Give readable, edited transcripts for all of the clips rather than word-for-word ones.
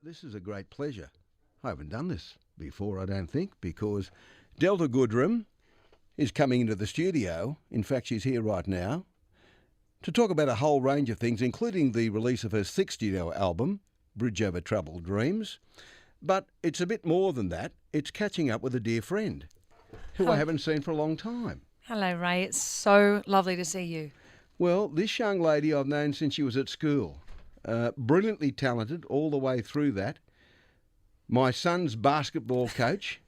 This is a great pleasure. I haven't done this before, I don't think, because Delta Goodrem is coming into the studio. In fact, she's here right now to talk about a whole range of things, including the release of her sixth studio album, Bridge Over Troubled Dreams. But it's a bit more than that. It's catching up with a dear friend who I haven't seen for a long time. Hello, Ray. It's so lovely to see you. Well, this young lady I've known since she was at school. Brilliantly talented all the way through that. My son's basketball coach,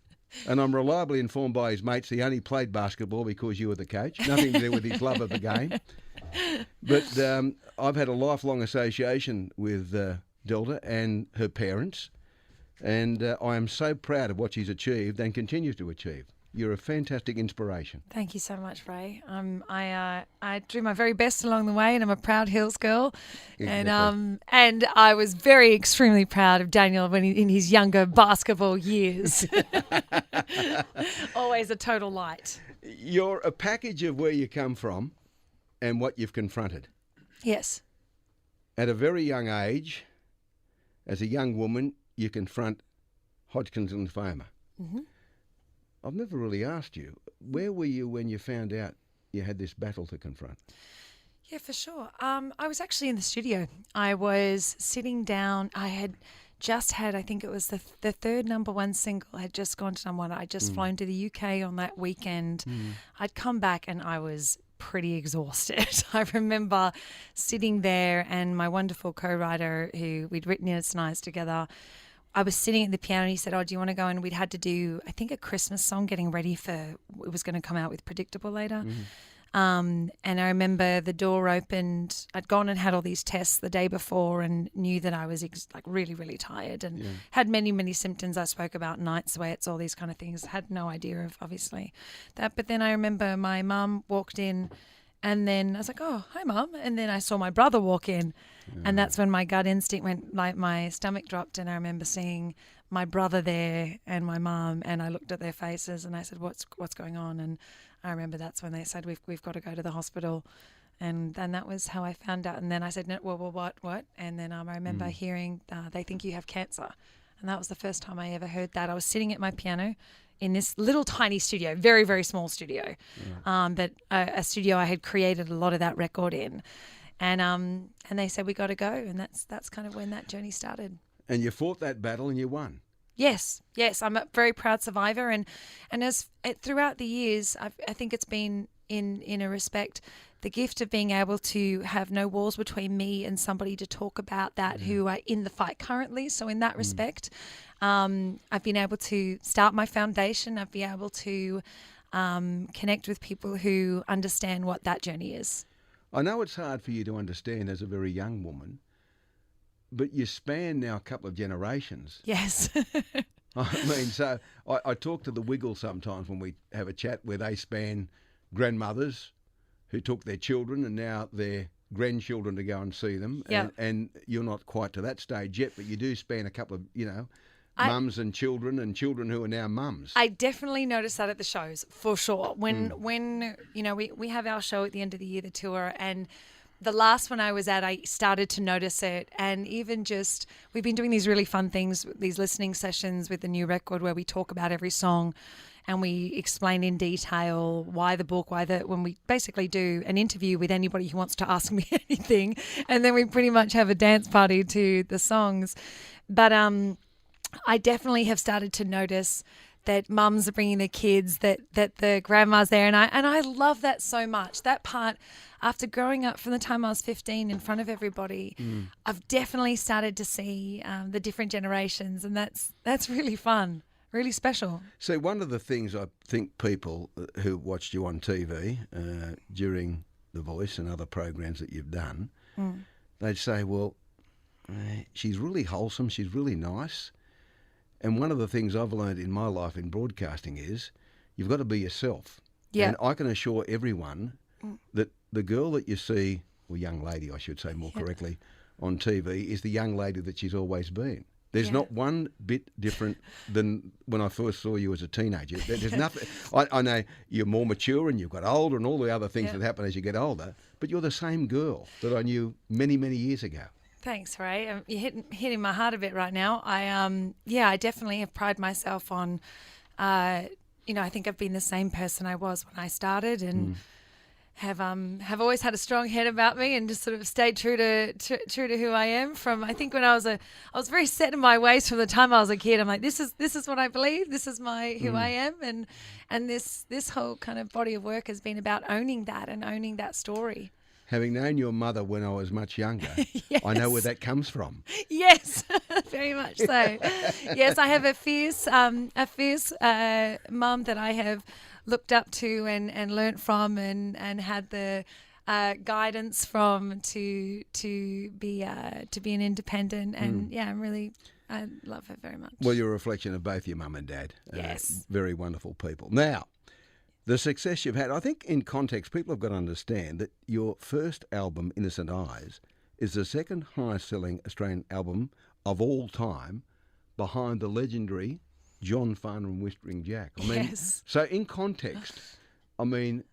and I'm reliably informed by his mates he only played basketball because you were the coach. Nothing to do with his love of the game. But I've had a lifelong association with Delta and her parents, and I am so proud of what she's achieved and continues to achieve. You're a fantastic inspiration. Thank you so much, Ray. I do my very best along the way, and I'm a proud Hills girl. Exactly. And I was extremely proud of Daniel when in his younger basketball years. Always a total light. You're a package of where you come from and what you've confronted. Yes. At a very young age, as a young woman, you confront Hodgkin's lymphoma. Mm-hmm. I've never really asked you, where were you when you found out you had this battle to confront? Yeah, for sure. I was actually in the studio. I was sitting down. I had just had, I think it was the third number one single had just gone to number one. I'd just flown to the UK on that weekend. I'd come back and I was pretty exhausted. I remember sitting there and my wonderful co-writer who we'd written It's Nice together, I was sitting at the piano and he said, "Oh, do you want to go?" And we'd had to do, I think, a Christmas song, getting ready for, it was going to come out with Predictable later. And I remember the door opened. I'd gone and had all these tests the day before and knew that I was really, really tired and had many, many symptoms. I spoke about night sweats, all these kind of things. Had no idea of, obviously, that. But then I remember my mum walked in and then I was like, "Oh, hi, Mum." And then I saw my brother walk in. And that's when my gut instinct went, like my stomach dropped, and I remember seeing my brother there and my mum, and I looked at their faces and I said, what's going on? And I remember that's when they said, we've got to go to the hospital. And then that was how I found out. And then I said, "No, well, what? And then I remember hearing, they think you have cancer. And that was the first time I ever heard that. I was sitting at my piano in this little tiny studio, very, very small studio, but a studio I had created a lot of that record in. And they said, "We got to go," and that's kind of when that journey started. And you fought that battle and you won. Yes, I'm a very proud survivor, and as throughout the years, I think it's been in a respect the gift of being able to have no walls between me and somebody to talk about that who are in the fight currently. So in that respect, I've been able to start my foundation. I've been able to connect with people who understand what that journey is. I know it's hard for you to understand as a very young woman, but you span now a couple of generations. Yes. I mean, so I talk to the Wiggle sometimes when we have a chat where they span grandmothers who took their children and now their grandchildren to go and see them. Yep. And you're not quite to that stage yet, but you do span a couple of, mums and children who are now mums. I definitely notice that at the shows, for sure. When we have our show at the end of the year, the tour, and the last one I was at, I started to notice it. And even just, we've been doing these really fun things, these listening sessions with the new record where we talk about every song and we explain in detail why the book, when we basically do an interview with anybody who wants to ask me anything. And then we pretty much have a dance party to the songs. But I definitely have started to notice that mums are bringing their kids, that the grandma's there, and I love that so much. That part, after growing up from the time I was 15 in front of everybody, I've definitely started to see the different generations, and that's really fun, really special. So one of the things I think people who watched you on TV during The Voice and other programs that you've done, they'd say, well, she's really wholesome, she's really nice. And one of the things I've learned in my life in broadcasting is you've got to be yourself. Yeah. And I can assure everyone that the girl that you see, or young lady I should say more correctly, on TV is the young lady that she's always been. There's not one bit different than when I first saw you as a teenager. There's nothing. I know you're more mature and you've got older and all the other things that happen as you get older, but you're the same girl that I knew many, many years ago. Thanks, Ray. You're hitting my heart a bit right now. I definitely have prided myself on, I think I've been the same person I was when I started, and have always had a strong head about me, and just sort of stayed true to who I am. From, I think when I was very set in my ways from the time I was a kid. I'm like, this is what I believe. This is who I am, and this whole kind of body of work has been about owning that and owning that story. Having known your mother when I was much younger, Yes. I know where that comes from. Yes, very much so. Yes, I have a fierce mum that I have looked up to and learnt from, and had the guidance from to be an independent. And I love her very much. Well, you're a reflection of both your mum and dad. Yes. Very wonderful people. Now, the success you've had, I think in context, people have got to understand that your first album, Innocent Eyes, is the second highest selling Australian album of all time, behind the legendary John Farnham and Whispering Jack. Yes. So in context,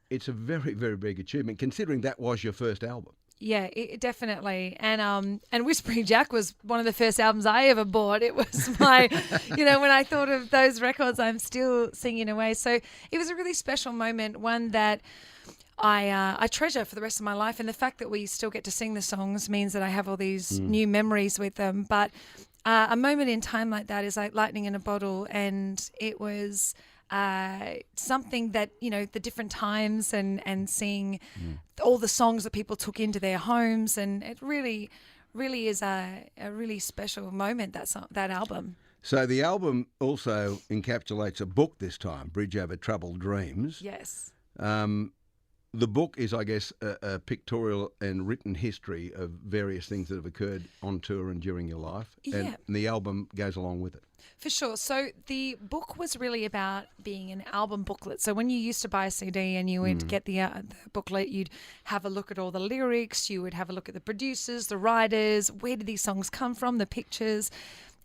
it's a very, very big achievement, considering that was your first album. Yeah, definitely. And Whispering Jack was one of the first albums I ever bought. It was my, when I thought of those records, I'm still singing away. So it was a really special moment, one that I treasure for the rest of my life. And the fact that we still get to sing the songs means that I have all these new memories with them. But a moment in time like that is like lightning in a bottle. And it was something that, the different times and seeing all the songs that people took into their homes. And it really, really is a really special moment, that album. So the album also encapsulates a book this time, Bridge Over Troubled Dreams. Yes. The book is, I guess, a pictorial and written history of various things that have occurred on tour and during your life. Yeah. And the album goes along with it. For sure. So the book was really about being an album booklet. So when you used to buy a CD and you would get the booklet, you'd have a look at all the lyrics, you would have a look at the producers, the writers, where did these songs come from, the pictures.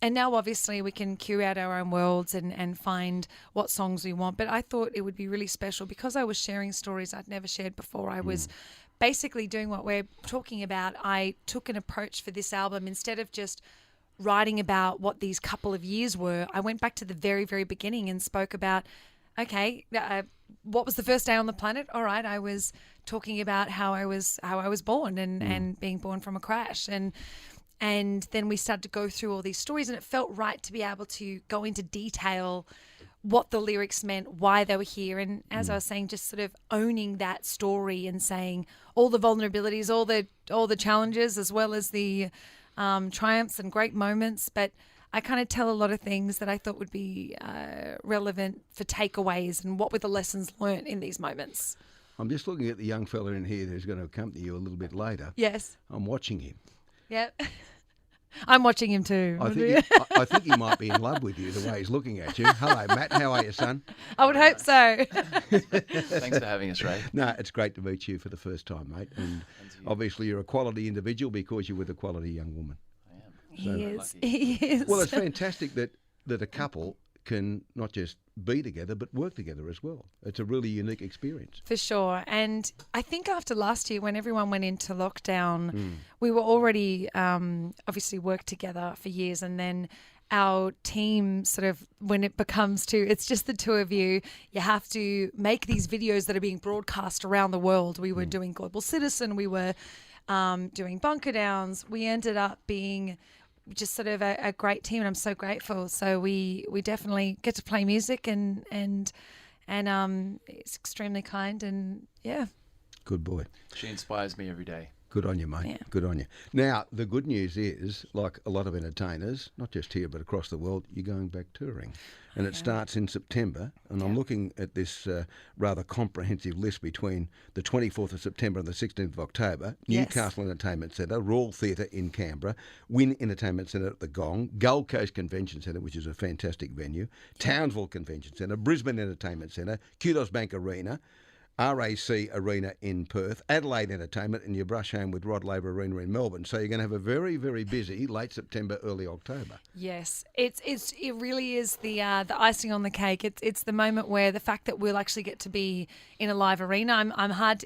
And now, obviously, we can curate our own worlds and find what songs we want. But I thought it would be really special because I was sharing stories I'd never shared before. I was basically doing what we're talking about. I took an approach for this album. Instead of just writing about what these couple of years were, I went back to the very, very beginning and spoke about, what was the first day on the planet? All right, I was talking about how I was born and being born from a crash. And then we started to go through all these stories, and it felt right to be able to go into detail what the lyrics meant, why they were here. And as I was saying, just sort of owning that story and saying all the vulnerabilities, all the challenges, as well as the triumphs and great moments. But I kind of tell a lot of things that I thought would be relevant for takeaways and what were the lessons learnt in these moments. I'm just looking at the young fella in here who's going to accompany you a little bit later. Yes. I'm watching him. Yep. I'm watching him too. I think he might be in love with you, the way he's looking at you. Hello, Matt. How are you, son? I would hope so. Thanks for having us, Ray. No, it's great to meet you for the first time, mate. And obviously you're a quality individual because you're with a quality young woman. I am. He is. He is. Well, it's fantastic that a couple can not just be together but work together as well. It's a really unique experience. For sure. And I think after last year when everyone went into lockdown, we were already obviously worked together for years, and then our team sort of, when it becomes it's just the two of you, you have to make these videos that are being broadcast around the world. We were doing Global Citizen, we were doing Bunker Downs. We ended up being just sort of a great team, and I'm so grateful. So we definitely get to play music, and it's extremely kind, and yeah. Good boy. She inspires me every day. Good on you, mate. Yeah. Good on you. Now, the good news is, like a lot of entertainers, not just here but across the world, you're going back touring. And it starts in September. And I'm looking at this rather comprehensive list between the 24th of September and the 16th of October. Yes. Newcastle Entertainment Centre, Royal Theatre in Canberra, Wynn Entertainment Centre at the Gong, Gold Coast Convention Centre, which is a fantastic venue, Townsville Convention Centre, Brisbane Entertainment Centre, Kudos Bank Arena, RAC Arena in Perth, Adelaide Entertainment, and your Brush Home with Rod Laver Arena in Melbourne. So you're going to have a very, very busy late September, early October. Yes, it really is the icing on the cake. It's the moment where the fact that we'll actually get to be in a live arena.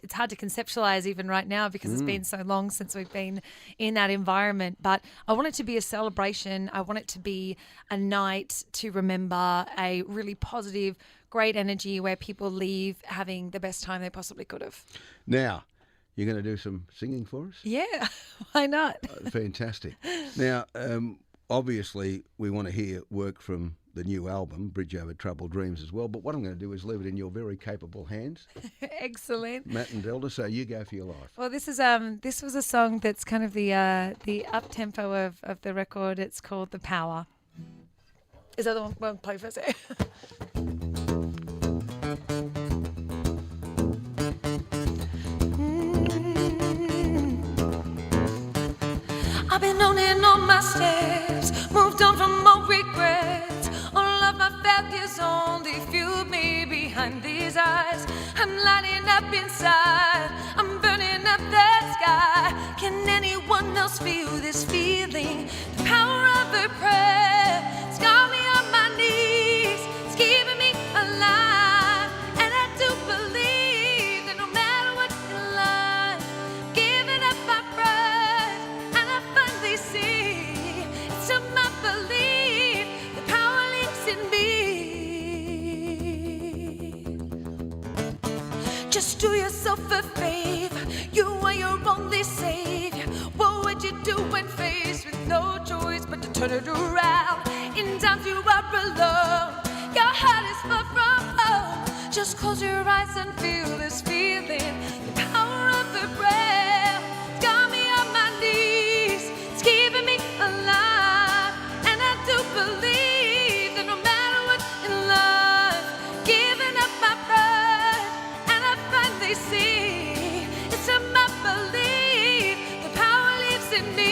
It's hard to conceptualize even right now because it's been so long since we've been in that environment. But I want it to be a celebration. I want it to be a night to remember, a really positive, great energy where people leave having the best time they possibly could have. Now, you're going to do some singing for us? Yeah, why not? Fantastic. Now, obviously, we want to hear work from the new album, Bridge Over Troubled Dreams, as well. But what I'm going to do is leave it in your very capable hands. Excellent. Matt and Delta, so you go for your life. Well, this was a song that's kind of the up tempo of the record. It's called The Power. Is that the one play first? I've been owning all my steps, moved on from all regrets. All of my failures only fueled me behind these eyes. I'm lighting up inside, I'm burning up the sky. Can anyone else feel this feeling? The power of her prayer, it's got me on my knees, it's keeping me alive. And I do believe that no matter what in life, giving up my pride, and I finally see it's in my belief, the power lives in me. Just do yourself a favor, you are your only savior. What would you do when faced with no choice but to turn it around? In times you are alone, your heart is far from home. Just close your eyes and feel this feeling, the power of the breath. It's got me on my knees, it's keeping me alive. And I do believe that no matter what in life, giving up my pride, and I finally see it's in my belief, the power lives in me.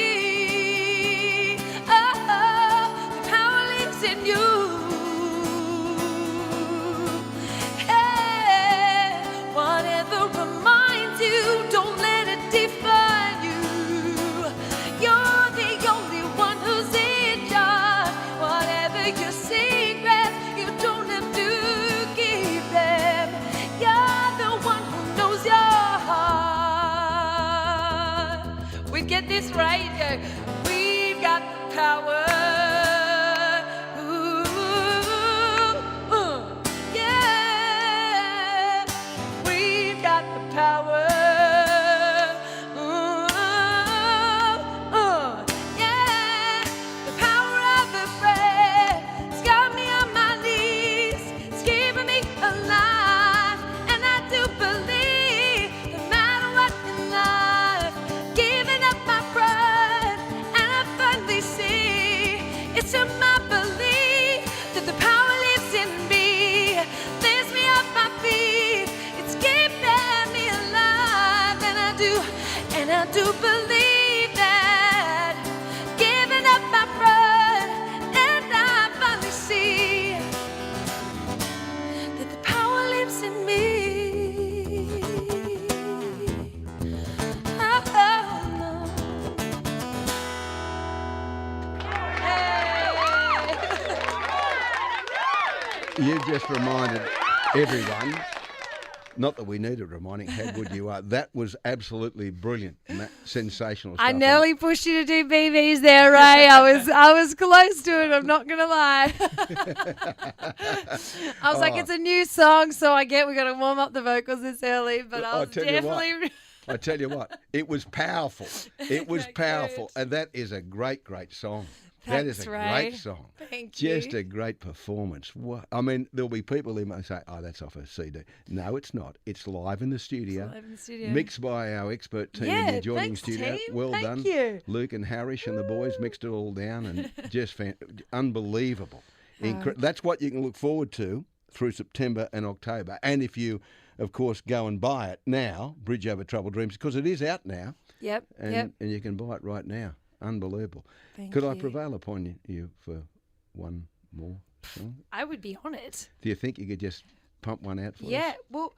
Oh, the power lives in you. Hey, whatever reminds you, don't let it define you. You're the only one who's in charge. Whatever your secrets, you don't have to keep them. You're the one who knows your heart. We get this right, yeah. We've got the power. Yeah. We've got the power. Yeah. The power of the breath. It's got me on my knees. It's keeping me alive. And I do believe no matter what in life, giving up my pride, and I finally see it's in my belief that the power lives in me, lifts me off my feet, it's keeping me alive. And I do believe that, giving up my pride, and I finally see that the power lives in me. Oh, no. You've just reminded everyone, not that we needed reminding, how good you are. That was absolutely brilliant, Matt. Sensational stuff. I nearly pushed you to do BBs there, Ray. I was close to it. I'm not gonna lie. I was like, it's a new song, so I get we got to warm up the vocals this early. But I was definitely. I tell you what, it was powerful. It was Okay, powerful, good. and that is a great song. That is a Ray. great song. Thank you. Just a great performance. I mean, there'll be people who may say, oh, that's off a CD. No, it's not. It's live in the studio. Live in the studio. Mixed by our expert team in Yeah, the adjoining thanks, studio. team. Well Thank done. you. Luke and Harish and the boys mixed it all down and just unbelievable. That's what you can look forward to through September and October. And if you, of course, go and buy it now, Bridge Over Troubled Dreams, because it is out now. Yep. And you can buy it right now. Unbelievable. Could I prevail upon you for one more song? I would be on it. Do you think you could just pump one out for us? Yeah. Well,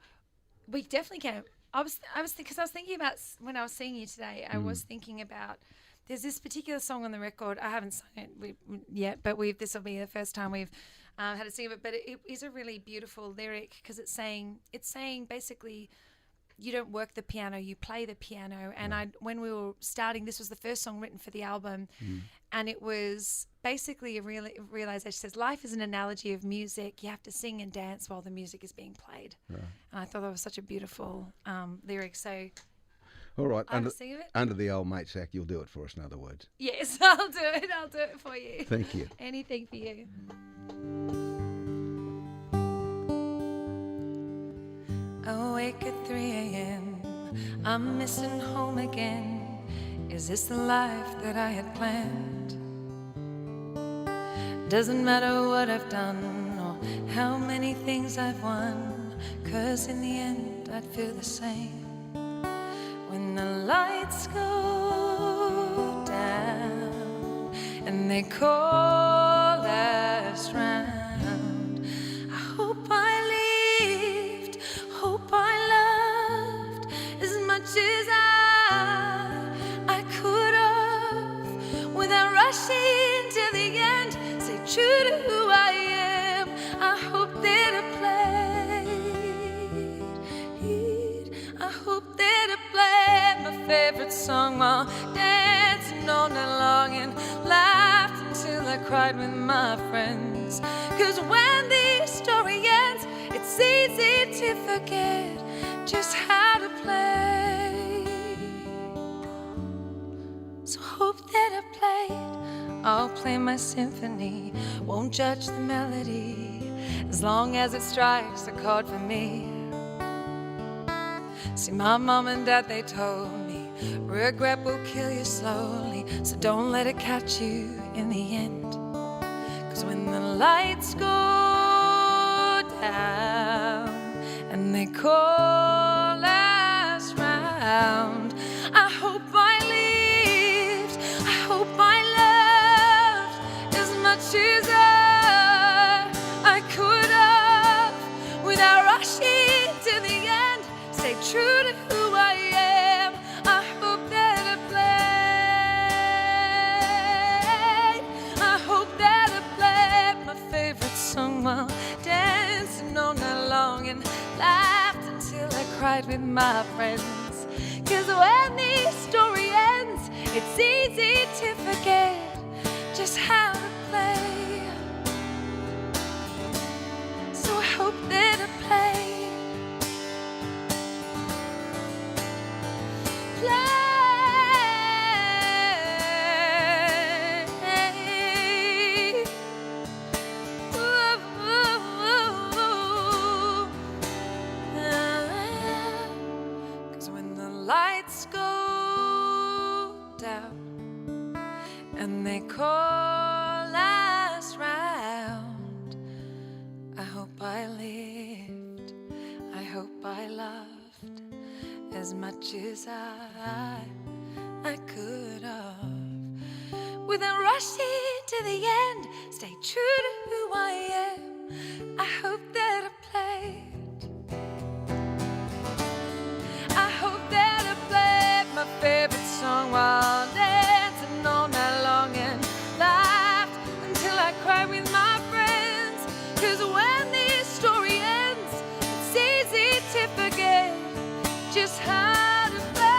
We definitely can. Because I was thinking about when I was seeing you today. I was thinking about there's this particular song on the record. I haven't sung it yet, but this will be the first time we've had to sing it. But it is a really beautiful lyric because it's saying basically, you don't work the piano, you play the piano. And when we were starting, this was the first song written for the album, and it was basically a realization. It says, life is an analogy of music. You have to sing and dance while the music is being played. Right. And I thought that was such a beautiful lyric. So, all right, sing of it? Under the old mate's act, you'll do it for us, in other words. Yes, I'll do it. I'll do it for you. Thank you. Anything for you. Awake at 3 a.m. I'm missing home again. Is this the life that I had planned? Doesn't matter what I've done or how many things I've won, 'cause in the end I'd feel the same. When the lights go down and they call us round, I hope I lived, hope I loved as much as I could have, without rushing to the end. Stay true to who I am. I hope that I played. I hope that I played my favorite song while dancing all night long and laughed until I cried with my friends. 'Cause when the story ends, it's easy to forget just how to play. So hope that I played. I'll play my symphony, won't judge the melody, as long as it strikes a chord for me. See, my mom and dad, they told me, regret will kill you slowly, so don't let it catch you in the end. 'Cause when the lights go down and they call us round, I hope I lived, I hope I loved as much as I could have, without rushing to the end. Stay true to who I am. I hope that I played. I hope that I played my favorite song while dancing all night long and laughed until I cried with my friends. 'Cause when the story ends, it's easy to forget just how to play. So I hope that I played. And they call us round, I hope I lived, I hope I loved as much as I could have, without rushing to the end. Stay true to who I am. I hope that I played. I hope that I played my favorite song while dancing all night long and laughed until I cried with my friends. 'Cause when this story ends, it's easy to forget just how to play.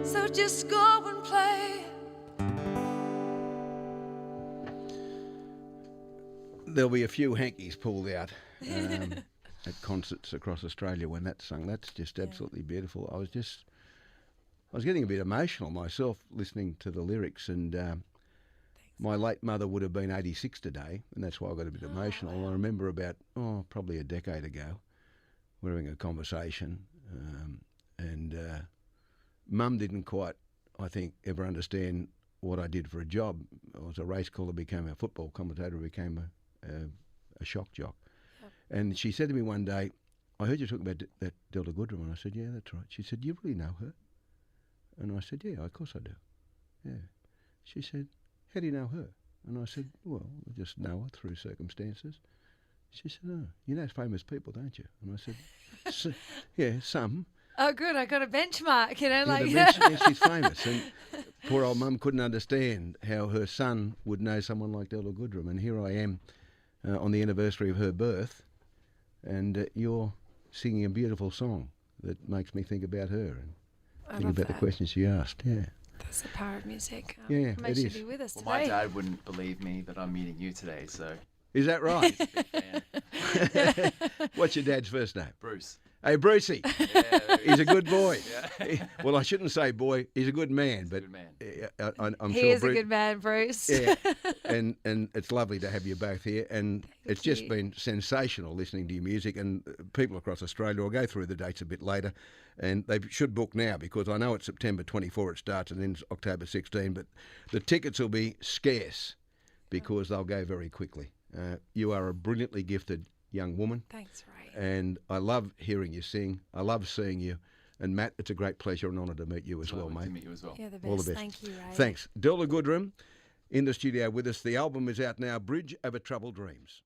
So just go and play. There'll be a few hankies pulled out at concerts across Australia when that's sung. That's just absolutely beautiful. I was getting a bit emotional myself listening to the lyrics, and my late mother would have been 86 today, and that's why I got a bit emotional. Wow. I remember about, probably a decade ago, we were having a conversation, and Mum didn't quite, I think, ever understand what I did for a job. I was a race caller, became a football commentator, became a shock jock. Yep. And she said to me one day, I heard you talking about that Delta Goodrem, and I said, yeah, that's right. She said, you really know her? And I said, yeah, of course I do. Yeah. She said, how do you know her? And I said, well, I just know her through circumstances. She said, oh, you know famous people, don't you? And I said, yeah, some. Oh, good. I got a benchmark, you know, like. Yeah, she's famous. And poor old mum couldn't understand how her son would know someone like Della Goodrem. And here I am on the anniversary of her birth, and you're singing a beautiful song that makes me think about her and think about the questions she asked. Yeah. That's the power of music. Yeah, it makes it you is. be with us Well, today. my dad wouldn't believe me that I'm meeting you today, so Is that right? he's a big fan. What's your dad's first name? Bruce. Hey, Brucey. Yeah, He's a good boy. Yeah. Well, I shouldn't say boy. He's a good man, but good man. I'm He sure is a good man, Bruce. Yeah, and it's lovely to have you both here, and it's just you. been sensational listening to your music. And people across Australia will go through the dates a bit later, and they should book now because I know it's September 24 it starts and ends October 16, but the tickets will be scarce because they'll go very quickly. You are a brilliantly gifted young woman. Thanks, Ray. And I love hearing you sing. I love seeing you. And Matt, it's a great pleasure and honour to meet you as well, Lovely mate. to meet you as well. You're the best. All the best. Thank you, Ray. Thanks. Della Goodrem in the studio with us. The album is out now, Bridge Over Troubled Dreams.